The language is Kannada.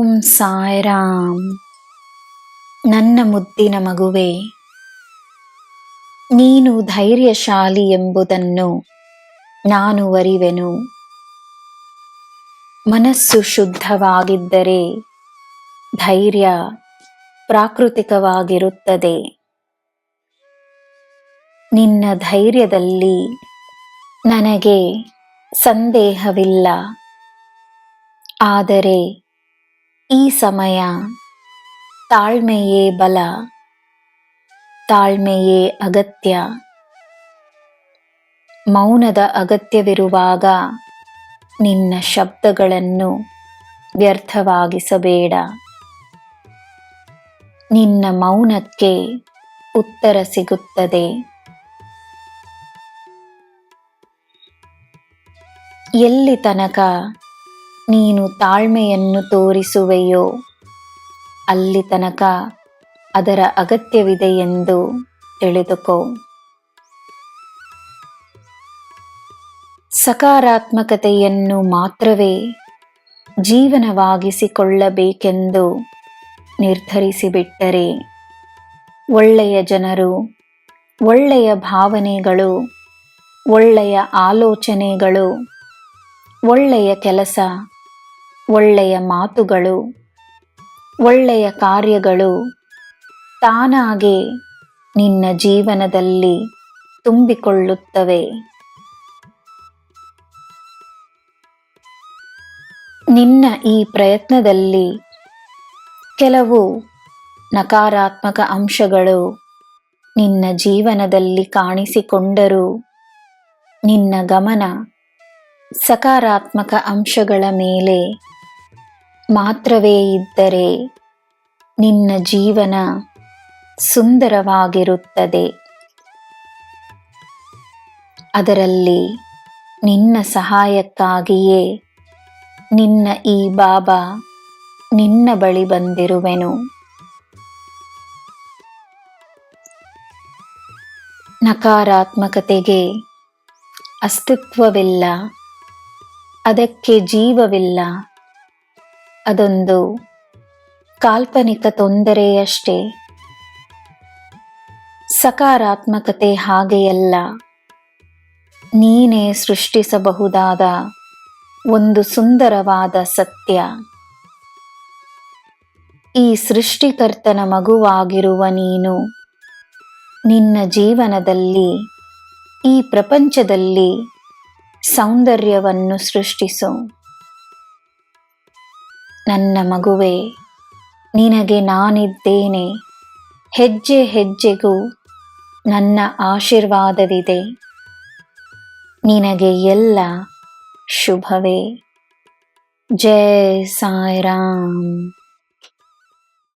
ಓಂ ಸಾಯಿರಾಮ್. ನನ್ನ ಮುದ್ದಿನ ಮಗುವೆ, ನೀನು ಧೈರ್ಯಶಾಲಿ ಎಂಬುದನ್ನು ನಾನು ಅರಿವೆನು. ಮನಸ್ಸು ಶುದ್ಧವಾಗಿದ್ದರೆ ಧೈರ್ಯ ಪ್ರಾಕೃತಿಕವಾಗಿರುತ್ತದೆ. ನಿನ್ನ ಧೈರ್ಯದಲ್ಲಿ ನನಗೆ ಸಂದೇಹವಿಲ್ಲ. ಆದರೆ ಈ ಸಮಯ ತಾಳ್ಮೆಯೇ ಬಲ, ತಾಳ್ಮೆಯೇ ಅಗತ್ಯ. ಮೌನದ ಅಗತ್ಯವಿರುವಾಗ ನಿನ್ನ ಶಬ್ದಗಳನ್ನು ವ್ಯರ್ಥವಾಗಿಸಬೇಡ. ನಿನ್ನ ಮೌನಕ್ಕೆ ಉತ್ತರ ಸಿಗುತ್ತದೆ. ಎಲ್ಲಿ ತನಕ ನೀನು ತಾಳ್ಮೆಯನ್ನು ತೋರಿಸುವೆಯೋ ಅಲ್ಲಿ ತನಕ ಅದರ ಅಗತ್ಯವಿದೆ ಎಂದು ತಿಳಿದುಕೋ. ಸಕಾರಾತ್ಮಕತೆಯನ್ನು ಮಾತ್ರವೇ ಜೀವನವಾಗಿಸಿಕೊಳ್ಳಬೇಕೆಂದು ನಿರ್ಧರಿಸಿಬಿಟ್ಟರೆ ಒಳ್ಳೆಯ ಜನರು, ಒಳ್ಳೆಯ ಭಾವನೆಗಳು, ಒಳ್ಳೆಯ ಆಲೋಚನೆಗಳು, ಒಳ್ಳೆಯ ಕೆಲಸ, ಒಳ್ಳೆಯ ಮಾತುಗಳು, ಒಳ್ಳೆಯ ಕಾರ್ಯಗಳು ತಾನಾಗೇ ನಿನ್ನ ಜೀವನದಲ್ಲಿ ತುಂಬಿಕೊಳ್ಳುತ್ತವೆ. ನಿನ್ನ ಈ ಪ್ರಯತ್ನದಲ್ಲಿ ಕೆಲವು ನಕಾರಾತ್ಮಕ ಅಂಶಗಳು ನಿನ್ನ ಜೀವನದಲ್ಲಿ ಕಾಣಿಸಿಕೊಂಡರೂ ನಿನ್ನ ಗಮನ ಸಕಾರಾತ್ಮಕ ಅಂಶಗಳ ಮೇಲೆ ಮಾತ್ರವೇ ಇದ್ದರೆ ನಿನ್ನ ಜೀವನ ಸುಂದರವಾಗಿರುತ್ತದೆ. ಅದರಲ್ಲಿ ನಿನ್ನ ಸಹಾಯಕ್ಕಾಗಿಯೇ ನಿನ್ನ ಈ ಬಾಬಾ ನಿನ್ನ ಬಳಿ ಬಂದಿರುವೆನು. ನಕಾರಾತ್ಮಕತೆಗೆ ಅಸ್ತಿತ್ವವಿಲ್ಲ, ಅದಕ್ಕೆ ಜೀವವಿಲ್ಲ. ಅದೊಂದು ಕಾಲ್ಪನಿಕ ತೊಂದರೆಯಷ್ಟೇ. ಸಕಾರಾತ್ಮಕತೆ ಹಾಗೆಯಲ್ಲ, ನೀನೇ ಸೃಷ್ಟಿಸಬಹುದಾದ ಒಂದು ಸುಂದರವಾದ ಸತ್ಯ. ಈ ಸೃಷ್ಟಿಕರ್ತನ ಮಗುವಾಗಿರುವ ನೀನು ನಿನ್ನ ಜೀವನದಲ್ಲಿ, ಈ ಪ್ರಪಂಚದಲ್ಲಿ ಸೌಂದರ್ಯವನ್ನು ಸೃಷ್ಟಿಸು. ನನ್ನ ಮಗುವೆ, ನಿನಗೆ ನಾನಿದ್ದೇನೆ. ಹೆಜ್ಜೆ ಹೆಜ್ಜೆಗೂ ನನ್ನ ಆಶೀರ್ವಾದವಿದೆ. ನಿನಗೆ ಎಲ್ಲ ಶುಭವೇ. ಜೈ ಸಾಯಿರಾಮ್.